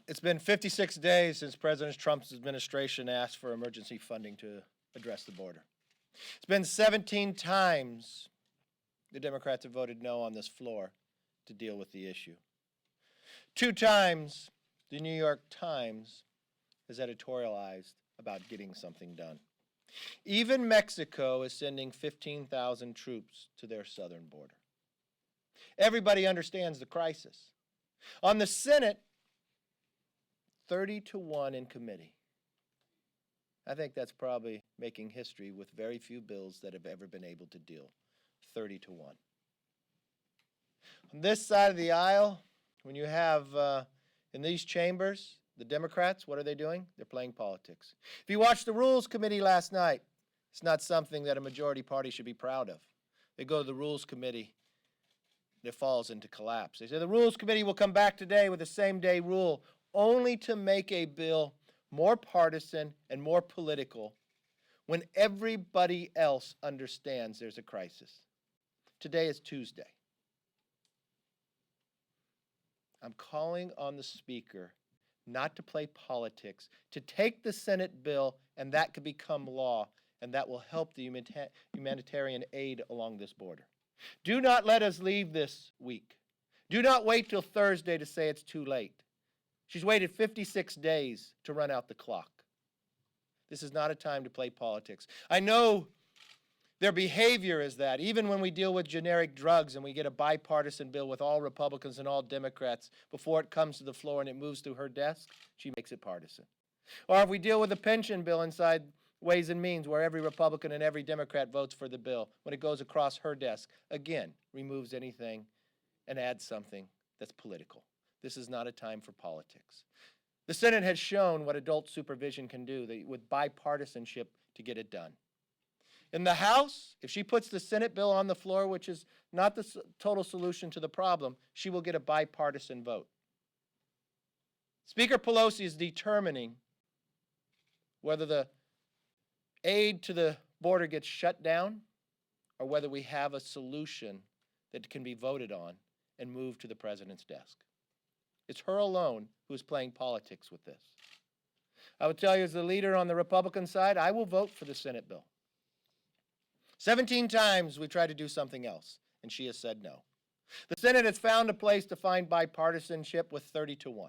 It's been 56 days since President Trump's administration asked for emergency funding to address the border. It's been 17 times the Democrats have voted no on this floor to deal with the issue. 2 times the New York Times has editorialized about getting something done. Even Mexico is sending 15,000 troops to their southern border. Everybody understands the crisis. On the Senate, 30-1 in committee. I think that's probably making history with very few bills that have ever been able to deal. 30-1. On this side of the aisle, when you have in these chambers, the Democrats, what are they doing? They're playing politics. If you watched the Rules Committee last night, it's not something that a majority party should be proud of. They go to the Rules Committee, it falls into collapse. They say the Rules Committee will come back today with a same-day rule only to make a bill more partisan and more political when everybody else understands there's a crisis. Today is Tuesday. I'm calling on the Speaker not to play politics, to take the Senate bill, and that could become law, and that will help the humanitarian aid along this border. Do not let us leave this week. Do not wait till Thursday to say it's too late. She's waited 56 days to run out the clock. This is not a time to play politics. I know their behavior is that. Even when we deal with generic drugs and we get a bipartisan bill with all Republicans and all Democrats, before it comes to the floor and it moves to her desk, she makes it partisan. Or if we deal with a pension bill inside Ways and Means, where every Republican and every Democrat votes for the bill, when it goes across her desk, again, removes anything and adds something that's political. This is not a time for politics. The Senate has shown what adult supervision can do with bipartisanship to get it done. In the House, if she puts the Senate bill on the floor, which is not the total solution to the problem, she will get a bipartisan vote. Speaker Pelosi is determining whether the aid to the border gets shut down or whether we have a solution that can be voted on and moved to the president's desk. It's her alone who's playing politics with this. I would tell you, as the leader on the Republican side, I will vote for the Senate bill. 17 times we tried to do something else, and she has said no. The Senate has found a place to find bipartisanship with 30-1.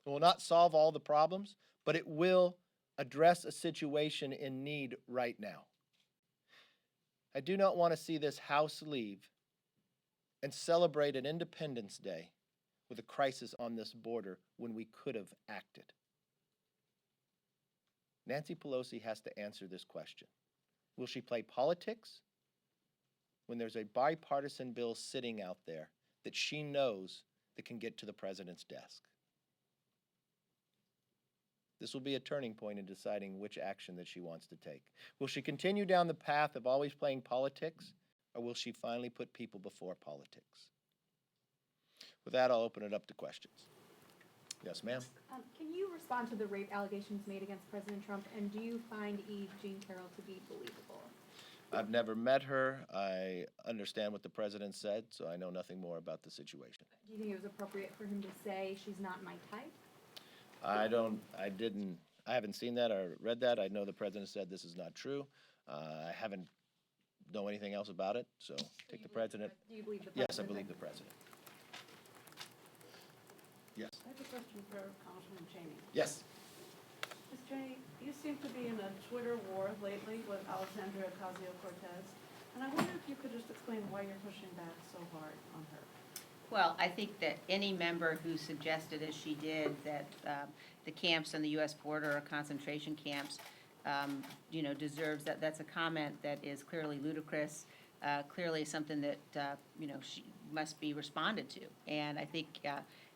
It will not solve all the problems, but it will address a situation in need right now. I do not want to see this House leave and celebrate an Independence Day with a crisis on this border when we could have acted. Nancy Pelosi has to answer this question. Will she play politics when there's a bipartisan bill sitting out there that she knows that can get to the president's desk? This will be a turning point in deciding which action that she wants to take. Will she continue down the path of always playing politics, or will she finally put people before politics? With that, I'll open it up to questions. Yes, ma'am? Can you respond to the rape allegations made against President Trump, and do you find Eve Jean Carroll to be believable? I've never met her. I understand what the president said, so I know nothing more about the situation. Do you think it was appropriate for him to say she's not my type? I haven't seen that or read that. I know the president said this is not true. I haven't know anything else about it, so take the president. Do you believe the president? Yes, I believe the president. Yes. I have a question for Congressman Cheney. Yes. Ms. Cheney, you seem to be in a Twitter war lately with Alexandria Ocasio-Cortez, and I wonder if you could just explain why you're pushing back so hard on her. Well, I think that any member who suggested, as she did, that the camps on the U.S. border are concentration camps, deserves that. That's a comment that is clearly ludicrous, clearly something that, she must be responded to. And I think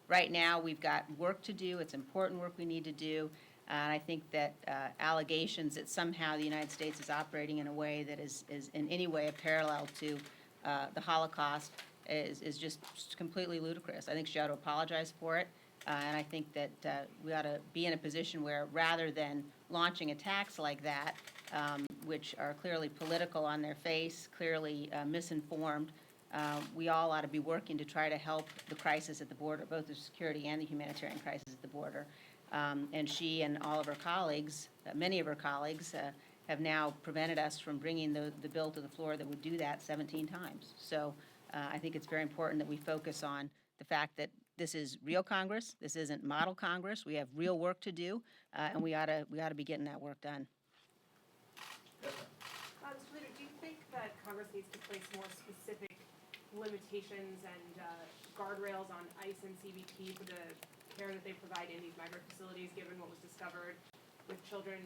right now we've got work to do. It's important work we need to do. And I think that allegations that somehow the United States is operating in a way that is in any way a parallel to the Holocaust is just completely ludicrous. I think she ought to apologize for it, and I think that we ought to be in a position where, rather than launching attacks like that, which are clearly political on their face, clearly misinformed, we all ought to be working to try to help the crisis at the border, both the security and the humanitarian crisis at the border. And she and all of her colleagues, many of her colleagues, have now prevented us from bringing the bill to the floor that would do that 17 times. So I think it's very important that we focus on the fact that this is real Congress. This isn't model Congress. We have real work to do, and we ought to be getting that work done. Mr. Leader, do you think that Congress needs to place more specific limitations and guardrails on ICE and CBP for the care that they provide in these migrant facilities, given what was discovered with children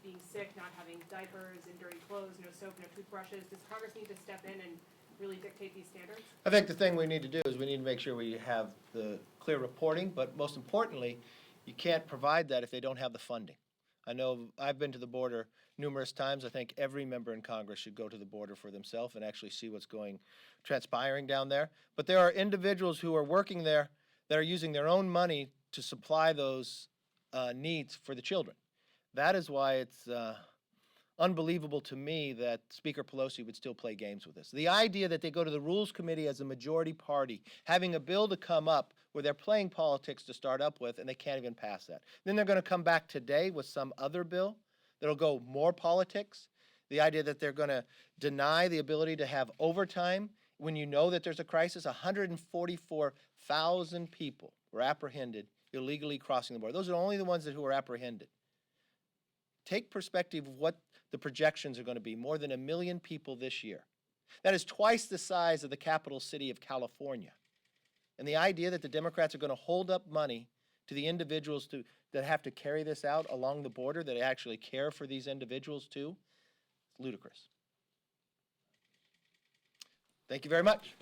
being sick, not having diapers, and dirty clothes, no soap, no toothbrushes? Does Congress need to step in and really dictate these standards? I think the thing we need to do is we need to make sure we have the clear reporting, but most importantly, you can't provide that if they don't have the funding. I know I've been to the border numerous times. I think every member in Congress should go to the border for themselves and actually see what's transpiring down there. But there are individuals who are working there that are using their own money to supply those needs for the children. That is why it's unbelievable to me that Speaker Pelosi would still play games with this. The idea that they go to the Rules Committee as a majority party, having a bill to come up where they're playing politics to start up with, and they can't even pass that. Then they're going to come back today with some other bill that'll go more politics. The idea that they're going to deny the ability to have overtime when you know that there's a crisis. 144,000 people were apprehended illegally crossing the border. Those are only the ones who were apprehended. Take perspective of what the projections are going to be. More than 1 million people this year. That is twice the size of the capital city of California. And the idea that the Democrats are going to hold up money to the individuals that have to carry this out along the border, that actually care for these individuals too, it's ludicrous. Thank you very much.